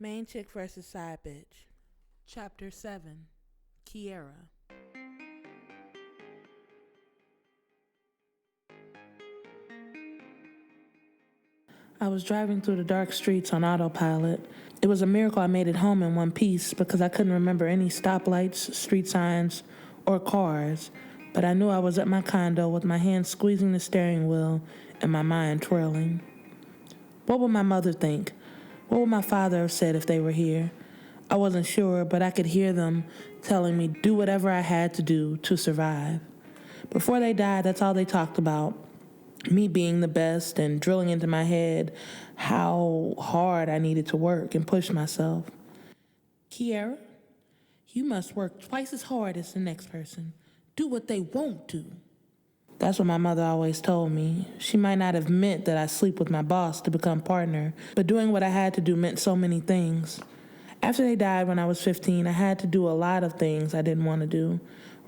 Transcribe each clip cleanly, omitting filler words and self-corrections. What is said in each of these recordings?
Main Chick vs. Side Bitch. Chapter 7. Kiara. I was driving through the dark streets on autopilot. It was a miracle I made it home in one piece because I couldn't remember any stoplights, street signs, or cars, but I knew I was at my condo with my hands squeezing the steering wheel and my mind twirling. What would my mother think? What would my father have said if they were here? I wasn't sure, but I could hear them telling me do whatever I had to do to survive. Before they died, that's all they talked about. Me being the best and drilling into my head how hard I needed to work and push myself. Kiara, you must work twice as hard as the next person. Do what they won't do. That's what my mother always told me. She might not have meant that I sleep with my boss to become partner, but doing what I had to do meant so many things. After they died when I was 15, I had to do a lot of things I didn't want to do.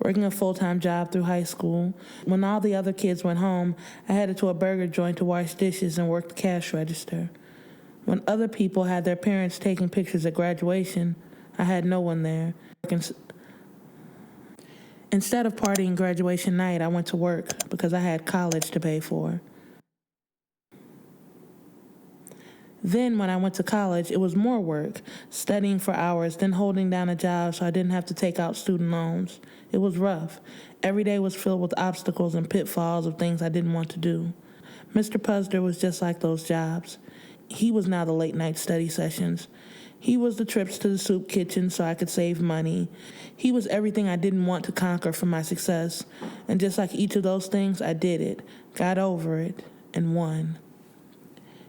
Working a full-time job through high school. When all the other kids went home, I headed to a burger joint to wash dishes and work the cash register. When other people had their parents taking pictures at graduation, I had no one there. Instead of partying graduation night, I went to work because I had college to pay for. Then when I went to college, it was more work, studying for hours, then holding down a job so I didn't have to take out student loans. It was rough. Every day was filled with obstacles and pitfalls of things I didn't want to do. Mr. Puzder was just like those jobs. He was now the late night study sessions. He was the trips to the soup kitchen so I could save money. He was everything I didn't want to conquer for my success. And just like each of those things, I did it, got over it, and won.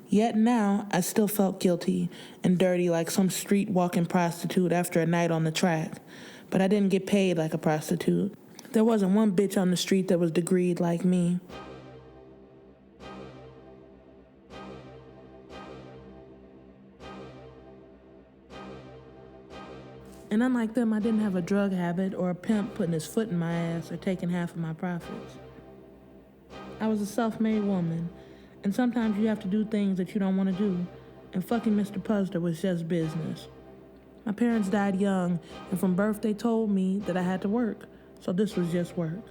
Yet now, I still felt guilty and dirty like some street-walking prostitute after a night on the track. But I didn't get paid like a prostitute. There wasn't one bitch on the street that was degreed like me. And unlike them, I didn't have a drug habit or a pimp putting his foot in my ass or taking half of my profits. I was a self-made woman, and sometimes you have to do things that you don't want to do, and fucking Mr. Puzder was just business. My parents died young, and from birth they told me that I had to work, so this was just work.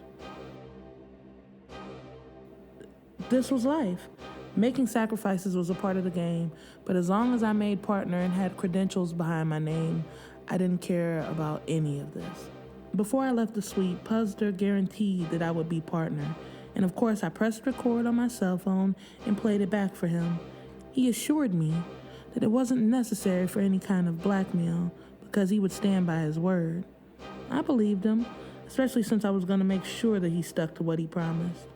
This was life. Making sacrifices was a part of the game, but as long as I made partner and had credentials behind my name, I didn't care about any of this. Before I left the suite, Puzder guaranteed that I would be partner, and of course I pressed record on my cell phone and played it back for him. He assured me that it wasn't necessary for any kind of blackmail because he would stand by his word. I believed him, especially since I was going to make sure that he stuck to what he promised.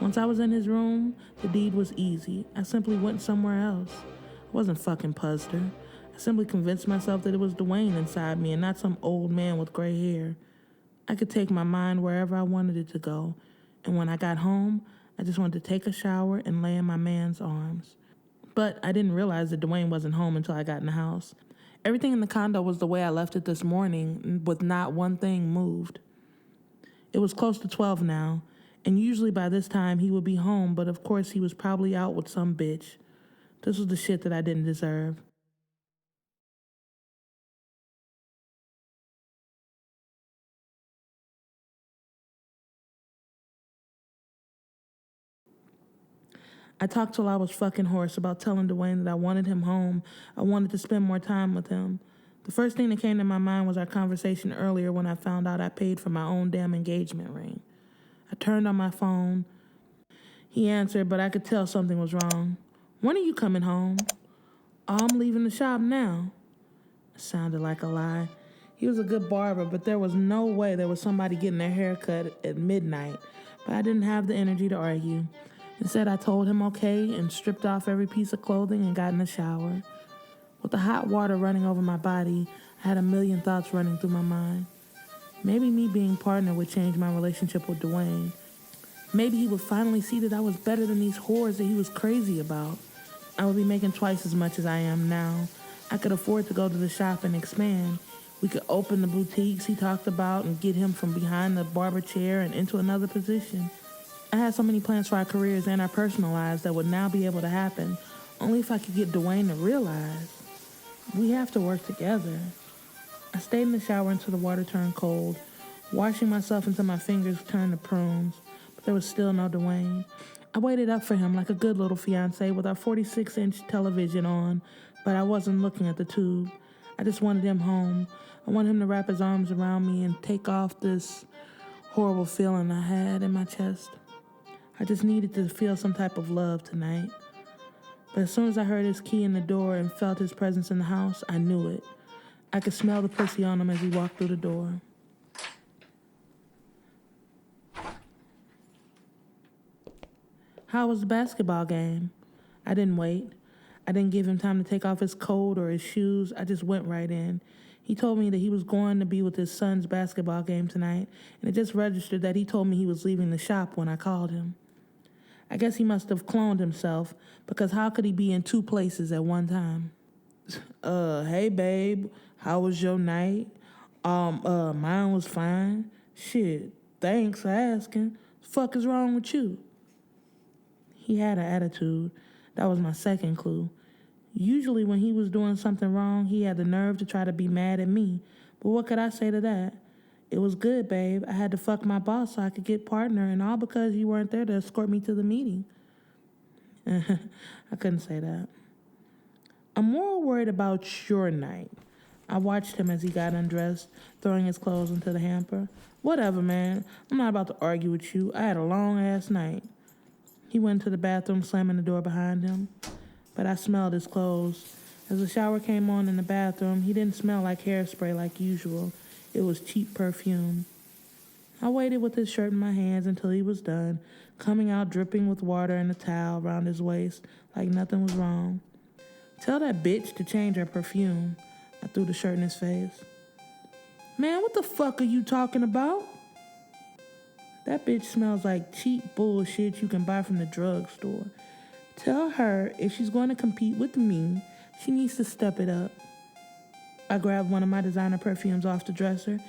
Once I was in his room, the deed was easy. I simply went somewhere else. I wasn't fucking Puzder. I simply convinced myself that it was Dwayne inside me and not some old man with gray hair. I could take my mind wherever I wanted it to go, and when I got home, I just wanted to take a shower and lay in my man's arms. But I didn't realize that Dwayne wasn't home until I got in the house. Everything in the condo was the way I left it this morning, with not one thing moved. It was close to 12 now, and usually by this time he would be home, but of course he was probably out with some bitch. This was the shit that I didn't deserve. I talked till I was fucking hoarse about telling Dwayne that I wanted him home. I wanted to spend more time with him. The first thing that came to my mind was our conversation earlier when I found out I paid for my own damn engagement ring. I turned on my phone. He answered, but I could tell something was wrong. When are you coming home? Oh, I'm leaving the shop now. It sounded like a lie. He was a good barber, but there was no way there was somebody getting their hair cut at midnight. But I didn't have the energy to argue. Instead, I told him okay and stripped off every piece of clothing and got in the shower. With the hot water running over my body, I had a million thoughts running through my mind. Maybe me being partner would change my relationship with Dwayne. Maybe he would finally see that I was better than these whores that he was crazy about. I would be making twice as much as I am now. I could afford to go to the shop and expand. We could open the boutiques he talked about and get him from behind the barber chair and into another position. I had so many plans for our careers and our personal lives that would now be able to happen, only if I could get Dwayne to realize. We have to work together. I stayed in the shower until the water turned cold, washing myself until my fingers turned to prunes, but there was still no Dwayne. I waited up for him like a good little fiance with our 46-inch television on, but I wasn't looking at the tube. I just wanted him home. I wanted him to wrap his arms around me and take off this horrible feeling I had in my chest. I just needed to feel some type of love tonight. But as soon as I heard his key in the door and felt his presence in the house, I knew it. I could smell the pussy on him as he walked through the door. How was the basketball game? I didn't wait. I didn't give him time to take off his coat or his shoes. I just went right in. He told me that he was going to be with his son's basketball game tonight, and it just registered that he told me he was leaving the shop when I called him. I guess he must have cloned himself, because how could he be in two places at one time? Hey babe, how was your night? Mine was fine. Shit, thanks for asking. Fuck is wrong with you? He had an attitude. That was my second clue. Usually when he was doing something wrong, he had the nerve to try to be mad at me. But what could I say to that? It was good, babe. I had to fuck my boss so I could get partner, and all because you weren't there to escort me to the meeting. I couldn't say that. I'm more worried about your night. I watched him as he got undressed, throwing his clothes into the hamper. Whatever, man. I'm not about to argue with you. I had a long-ass night. He went to the bathroom, slamming the door behind him. But I smelled his clothes. As the shower came on in the bathroom, he didn't smell like hairspray like usual. It was cheap perfume. I waited with his shirt in my hands until he was done, coming out dripping with water and a towel around his waist like nothing was wrong. Tell that bitch to change her perfume. I threw the shirt in his face. Man, what the fuck are you talking about? That bitch smells like cheap bullshit you can buy from the drugstore. Tell her if she's going to compete with me, she needs to step it up. I grabbed one of my designer perfumes off the dresser.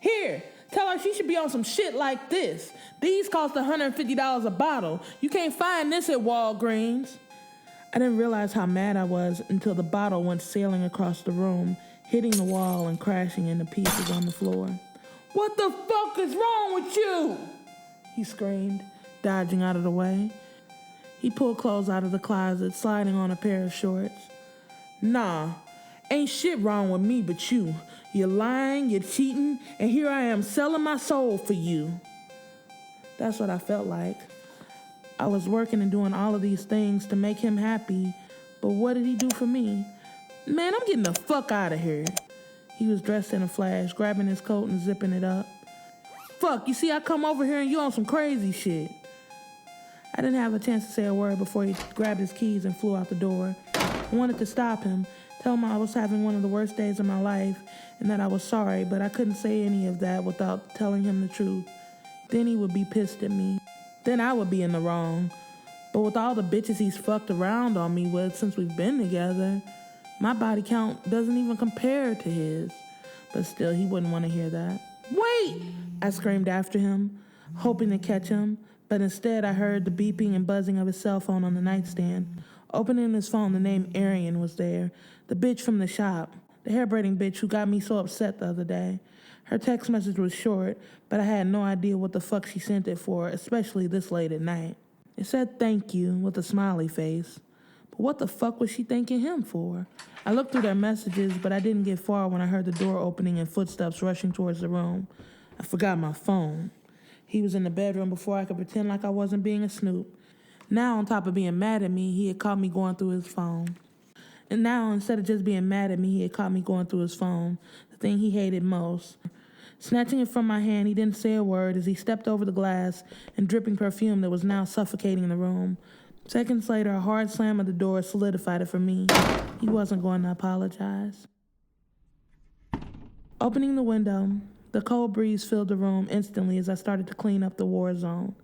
Here, tell her she should be on some shit like this. These cost $150 a bottle. You can't find this at Walgreens. I didn't realize how mad I was until the bottle went sailing across the room, hitting the wall and crashing into pieces on the floor. What the fuck is wrong with you? He screamed, dodging out of the way. He pulled clothes out of the closet, sliding on a pair of shorts. Nah, ain't shit wrong with me but you. You're lying, you're cheating, and here I am selling my soul for you. That's what I felt like. I was working and doing all of these things to make him happy, but what did he do for me? Man, I'm getting the fuck out of here. He was dressed in a flash, grabbing his coat and zipping it up. Fuck, you see I come over here and you on some crazy shit. I didn't have a chance to say a word before he grabbed his keys and flew out the door. I wanted to stop him, tell him I was having one of the worst days of my life and that I was sorry, but I couldn't say any of that without telling him the truth. Then he would be pissed at me. Then I would be in the wrong. But with all the bitches he's fucked around on me with since we've been together, my body count doesn't even compare to his. But still, he wouldn't want to hear that. Wait! I screamed after him, hoping to catch him, but instead I heard the beeping and buzzing of his cell phone on the nightstand. Opening his phone, the name Arian was there, the bitch from the shop, the hair-braiding bitch who got me so upset the other day. Her text message was short, but I had no idea what the fuck she sent it for, especially this late at night. It said thank you with a smiley face. But what the fuck was she thanking him for? I looked through their messages, but I didn't get far when I heard the door opening and footsteps rushing towards the room. I forgot my phone. He was in the bedroom before I could pretend like I wasn't being a snoop. Now, on top of being mad at me, he had caught me going through his phone. And now, instead of just being mad at me, he had caught me going through his phone, the thing he hated most. Snatching it from my hand, he didn't say a word as he stepped over the glass and dripping perfume that was now suffocating the room. Seconds later, a hard slam of the door solidified it for me. He wasn't going to apologize. Opening the window, the cold breeze filled the room instantly as I started to clean up the war zone.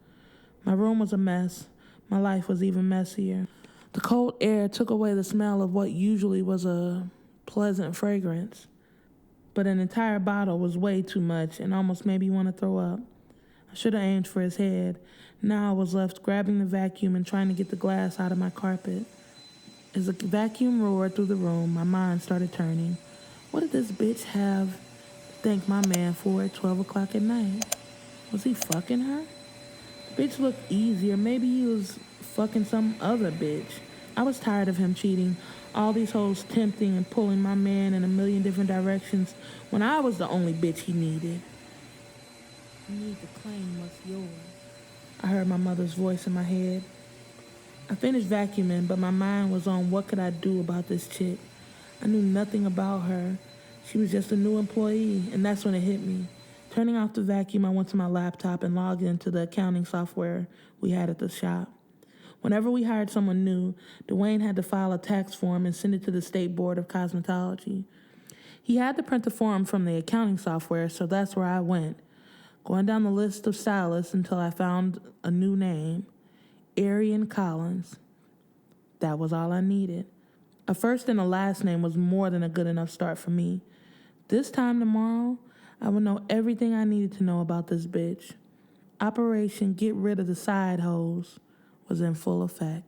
My room was a mess. My life was even messier. The cold air took away the smell of what usually was a pleasant fragrance. But an entire bottle was way too much and almost made me want to throw up. I should have aimed for his head. Now I was left grabbing the vacuum and trying to get the glass out of my carpet. As a vacuum roared through the room, my mind started turning. What did this bitch have to thank my man for at 12 o'clock at night? Was he fucking her? The bitch looked easier. Maybe he was fucking some other bitch. I was tired of him cheating. All these hoes tempting and pulling my man in a million different directions when I was the only bitch he needed. You need to claim what's yours. I heard my mother's voice in my head. I finished vacuuming, but my mind was on what could I do about this chick. I knew nothing about her. She was just a new employee, and that's when it hit me. Turning off the vacuum, I went to my laptop and logged into the accounting software we had at the shop. Whenever we hired someone new, Dwayne had to file a tax form and send it to the State Board of Cosmetology. He had to print the form from the accounting software, so that's where I went, going down the list of stylists until I found a new name, Arian Collins. That was all I needed. A first and a last name was more than a good enough start for me. This time tomorrow, I would know everything I needed to know about this bitch. Operation Get Rid of the Side Hoes was in full effect.